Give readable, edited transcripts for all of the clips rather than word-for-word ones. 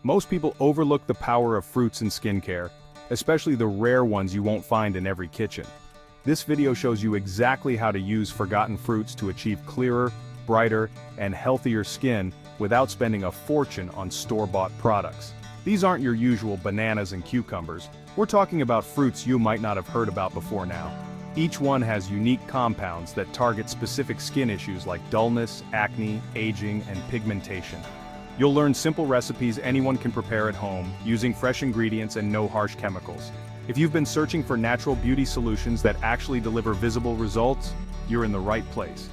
Most people overlook the power of fruits in skincare, especially the rare ones you won't find in every kitchen. This video shows you exactly how to use forgotten fruits to achieve clearer, brighter, and healthier skin without spending a fortune on store-bought products. These aren't your usual bananas and cucumbers. We're talking about fruits you might not have heard about before now. Each one has unique compounds that target specific skin issues like dullness, acne, aging, and pigmentation. You'll learn simple recipes anyone can prepare at home, using fresh ingredients and no harsh chemicals. If you've been searching for natural beauty solutions that actually deliver visible results, you're in the right place.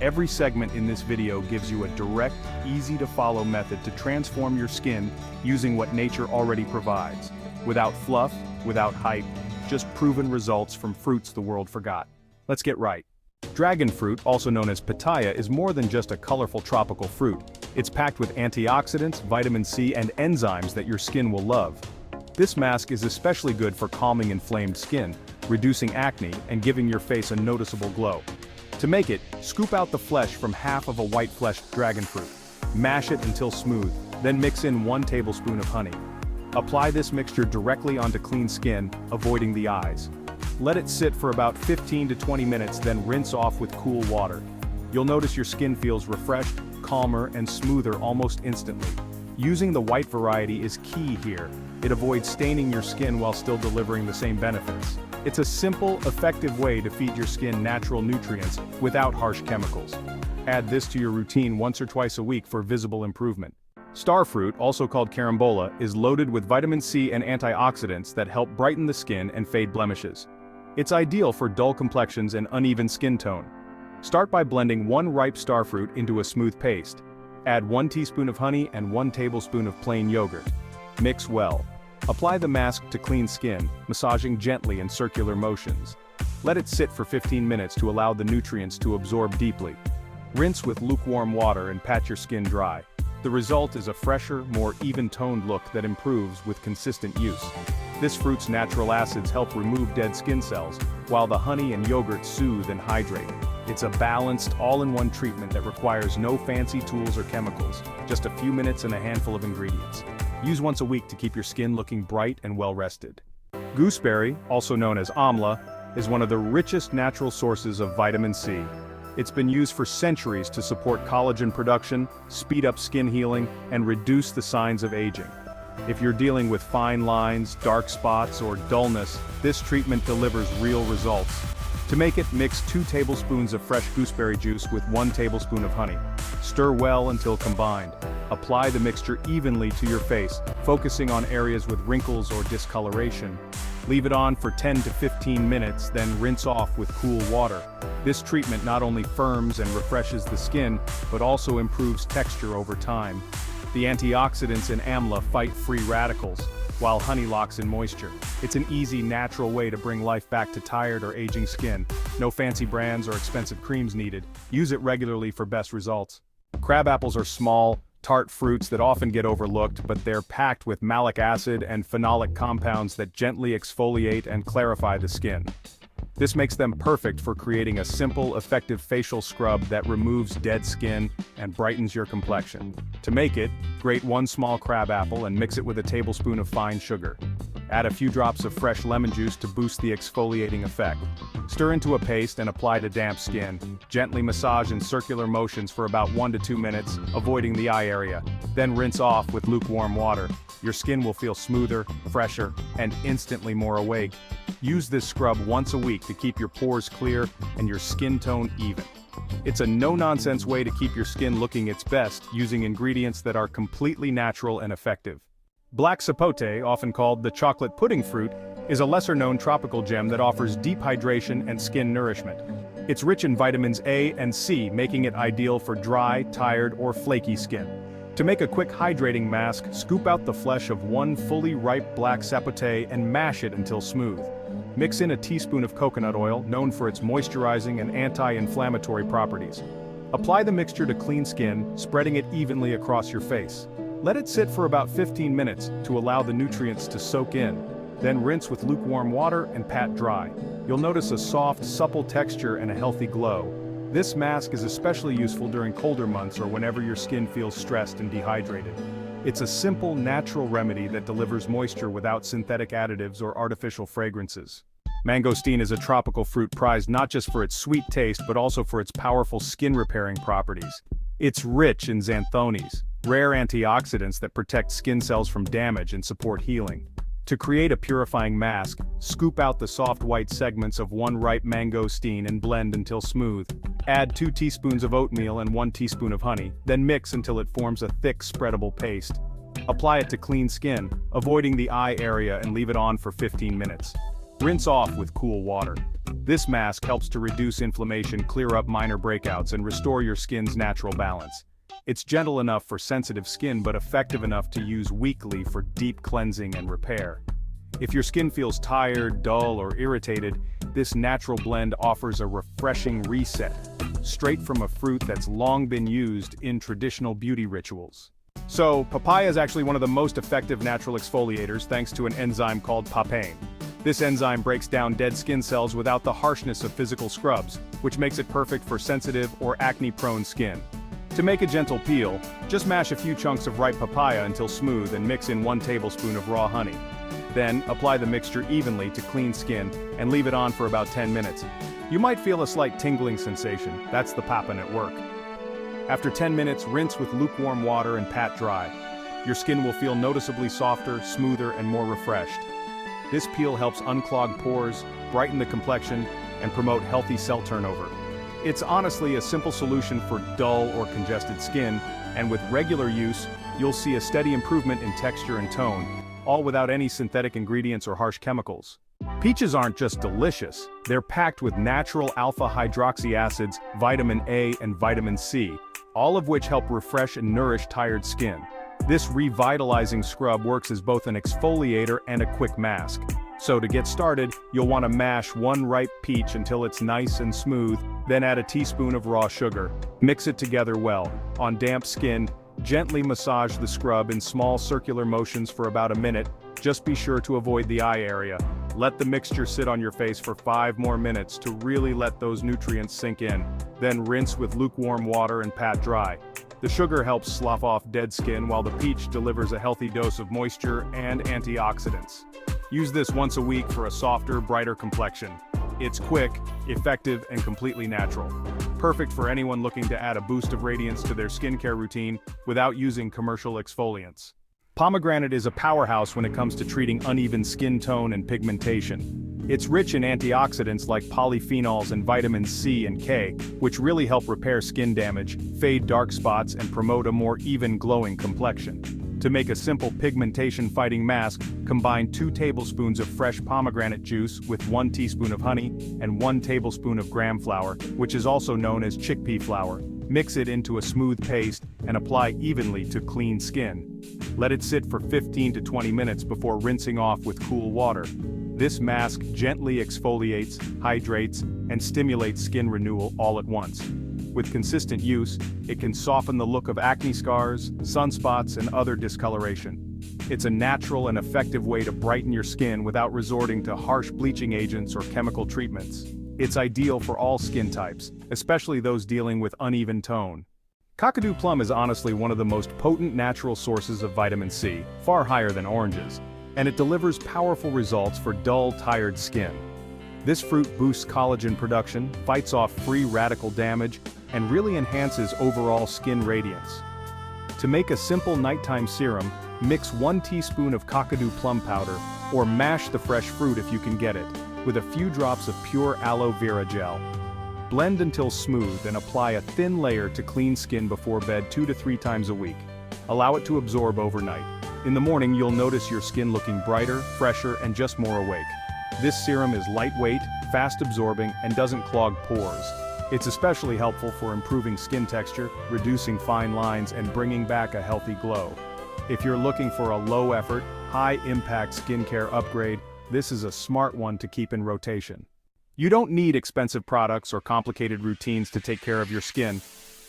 Every segment in this video gives you a direct, easy-to-follow method to transform your skin using what nature already provides. Without fluff, without hype, just proven results from fruits the world forgot. Let's get right. Dragon fruit, also known as pitaya, is more than just a colorful tropical fruit. It's packed with antioxidants, vitamin C, and enzymes that your skin will love. This mask is especially good for calming inflamed skin, reducing acne, and giving your face a noticeable glow. To make it, scoop out the flesh from half of a white-fleshed dragon fruit. Mash it until smooth, then mix in 1 tablespoon of honey. Apply this mixture directly onto clean skin, avoiding the eyes. Let it sit for about 15 to 20 minutes, then rinse off with cool water. You'll notice your skin feels refreshed, calmer, and smoother almost instantly. Using the white variety is key here. It avoids staining your skin while still delivering the same benefits. It's a simple, effective way to feed your skin natural nutrients without harsh chemicals. Add this to your routine once or twice a week for visible improvement. Starfruit, also called carambola, is loaded with vitamin C and antioxidants that help brighten the skin and fade blemishes. It's ideal for dull complexions and uneven skin tone. Start by blending 1 ripe starfruit into a smooth paste. Add 1 teaspoon of honey and 1 tablespoon of plain yogurt. Mix well. Apply the mask to clean skin, massaging gently in circular motions. Let it sit for 15 minutes to allow the nutrients to absorb deeply. Rinse with lukewarm water and pat your skin dry. The result is a fresher, more even-toned look that improves with consistent use. This fruit's natural acids help remove dead skin cells, while the honey and yogurt soothe and hydrate. It's a balanced, all-in-one treatment that requires no fancy tools or chemicals, just a few minutes and a handful of ingredients. Use once a week to keep your skin looking bright and well-rested. Gooseberry, also known as amla, is one of the richest natural sources of vitamin C. It's been used for centuries to support collagen production, speed up skin healing, and reduce the signs of aging. If you're dealing with fine lines, dark spots, or dullness, this treatment delivers real results. To make it, mix 2 tablespoons of fresh gooseberry juice with 1 tablespoon of honey. Stir well until combined. Apply the mixture evenly to your face, focusing on areas with wrinkles or discoloration. Leave it on for 10 to 15 minutes, then rinse off with cool water. This treatment not only firms and refreshes the skin, but also improves texture over time. The antioxidants in amla fight free radicals, while honey locks in moisture. It's an easy, natural way to bring life back to tired or aging skin. No fancy brands or expensive creams needed. Use it regularly for best results. Crab apples are small, tart fruits that often get overlooked, but they're packed with malic acid and phenolic compounds that gently exfoliate and clarify the skin. This makes them perfect for creating a simple, effective facial scrub that removes dead skin and brightens your complexion. To make it, grate 1 small crab apple and mix it with a tablespoon of fine sugar. Add a few drops of fresh lemon juice to boost the exfoliating effect. Stir into a paste and apply to damp skin. Gently massage in circular motions for about 1 to 2 minutes, avoiding the eye area. Then rinse off with lukewarm water. Your skin will feel smoother, fresher, and instantly more awake. Use this scrub once a week to keep your pores clear and your skin tone even. It's a no-nonsense way to keep your skin looking its best using ingredients that are completely natural and effective. Black sapote, often called the chocolate pudding fruit, is a lesser-known tropical gem that offers deep hydration and skin nourishment. It's rich in vitamins A and C, making it ideal for dry, tired, or flaky skin. To make a quick hydrating mask, scoop out the flesh of 1 fully ripe black sapote and mash it until smooth. Mix in a teaspoon of coconut oil, known for its moisturizing and anti-inflammatory properties. Apply the mixture to clean skin, spreading it evenly across your face. Let it sit for about 15 minutes to allow the nutrients to soak in. Then rinse with lukewarm water and pat dry. You'll notice a soft, supple texture and a healthy glow. This mask is especially useful during colder months or whenever your skin feels stressed and dehydrated. It's a simple, natural remedy that delivers moisture without synthetic additives or artificial fragrances. Mangosteen is a tropical fruit prized not just for its sweet taste but also for its powerful skin-repairing properties. It's rich in xanthones, rare antioxidants that protect skin cells from damage and support healing. To create a purifying mask, scoop out the soft white segments of one ripe mangosteen and blend until smooth. Add 2 teaspoons of oatmeal and 1 teaspoon of honey, then mix until it forms a thick, spreadable paste. Apply it to clean skin, avoiding the eye area, and leave it on for 15 minutes. Rinse off with cool water. This mask helps to reduce inflammation, clear up minor breakouts, and restore your skin's natural balance. It's gentle enough for sensitive skin but effective enough to use weekly for deep cleansing and repair. If your skin feels tired, dull, or irritated, this natural blend offers a refreshing reset, straight from a fruit that's long been used in traditional beauty rituals. So, papaya is actually one of the most effective natural exfoliators thanks to an enzyme called papain. This enzyme breaks down dead skin cells without the harshness of physical scrubs, which makes it perfect for sensitive or acne-prone skin. To make a gentle peel, just mash a few chunks of ripe papaya until smooth and mix in 1 tablespoon of raw honey. Then, apply the mixture evenly to clean skin and leave it on for about 10 minutes. You might feel a slight tingling sensation, that's the papain at work. After 10 minutes, rinse with lukewarm water and pat dry. Your skin will feel noticeably softer, smoother, and more refreshed. This peel helps unclog pores, brighten the complexion, and promote healthy cell turnover. It's honestly a simple solution for dull or congested skin, and with regular use, you'll see a steady improvement in texture and tone, all without any synthetic ingredients or harsh chemicals. Peaches aren't just delicious, they're packed with natural alpha-hydroxy acids, vitamin A and vitamin C, all of which help refresh and nourish tired skin. This revitalizing scrub works as both an exfoliator and a quick mask. So to get started, you'll want to mash 1 ripe peach until it's nice and smooth, then add a teaspoon of raw sugar. Mix it together well. On damp skin, gently massage the scrub in small circular motions for about a minute. Just be sure to avoid the eye area. Let the mixture sit on your face for 5 more minutes to really let those nutrients sink in. Then rinse with lukewarm water and pat dry. The sugar helps slough off dead skin while the peach delivers a healthy dose of moisture and antioxidants. Use this once a week for a softer, brighter complexion. It's quick, effective, and completely natural. Perfect for anyone looking to add a boost of radiance to their skincare routine without using commercial exfoliants. Pomegranate is a powerhouse when it comes to treating uneven skin tone and pigmentation. It's rich in antioxidants like polyphenols and vitamins C and K, which really help repair skin damage, fade dark spots, and promote a more even glowing complexion. To make a simple pigmentation-fighting mask, combine 2 tablespoons of fresh pomegranate juice with 1 teaspoon of honey and 1 tablespoon of gram flour, which is also known as chickpea flour. Mix it into a smooth paste and apply evenly to clean skin. Let it sit for 15 to 20 minutes before rinsing off with cool water. This mask gently exfoliates, hydrates, and stimulates skin renewal all at once. With consistent use, it can soften the look of acne scars, sunspots, and other discoloration. It's a natural and effective way to brighten your skin without resorting to harsh bleaching agents or chemical treatments. It's ideal for all skin types, especially those dealing with uneven tone. Kakadu plum is honestly one of the most potent natural sources of vitamin C, far higher than oranges, and it delivers powerful results for dull, tired skin. This fruit boosts collagen production, fights off free radical damage, and really enhances overall skin radiance. To make a simple nighttime serum, mix 1 teaspoon of kakadu plum powder, or mash the fresh fruit if you can get it, with a few drops of pure aloe vera gel. Blend until smooth and apply a thin layer to clean skin before bed 2 to 3 times a week. Allow it to absorb overnight. In the morning you'll notice your skin looking brighter, fresher, and just more awake. This serum is lightweight, fast absorbing, and doesn't clog pores. It's especially helpful for improving skin texture, reducing fine lines, and bringing back a healthy glow. If you're looking for a low-effort, high-impact skincare upgrade, this is a smart one to keep in rotation. You don't need expensive products or complicated routines to take care of your skin.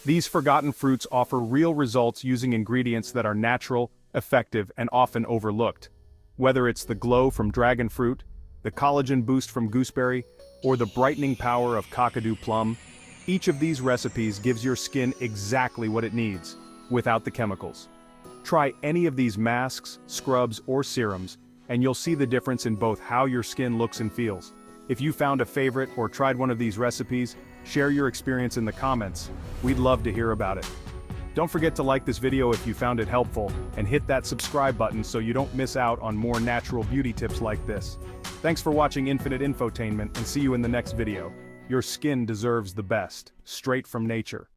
These forgotten fruits offer real results using ingredients that are natural, effective, and often overlooked. Whether it's the glow from dragon fruit, the collagen boost from gooseberry, or the brightening power of kakadu plum, each of these recipes gives your skin exactly what it needs, without the chemicals. Try any of these masks, scrubs, or serums, and you'll see the difference in both how your skin looks and feels. If you found a favorite or tried one of these recipes, share your experience in the comments. We'd love to hear about it. Don't forget to like this video if you found it helpful, and hit that subscribe button so you don't miss out on more natural beauty tips like this. Thanks for watching Infinite Infotainment, and see you in the next video. Your skin deserves the best, straight from nature.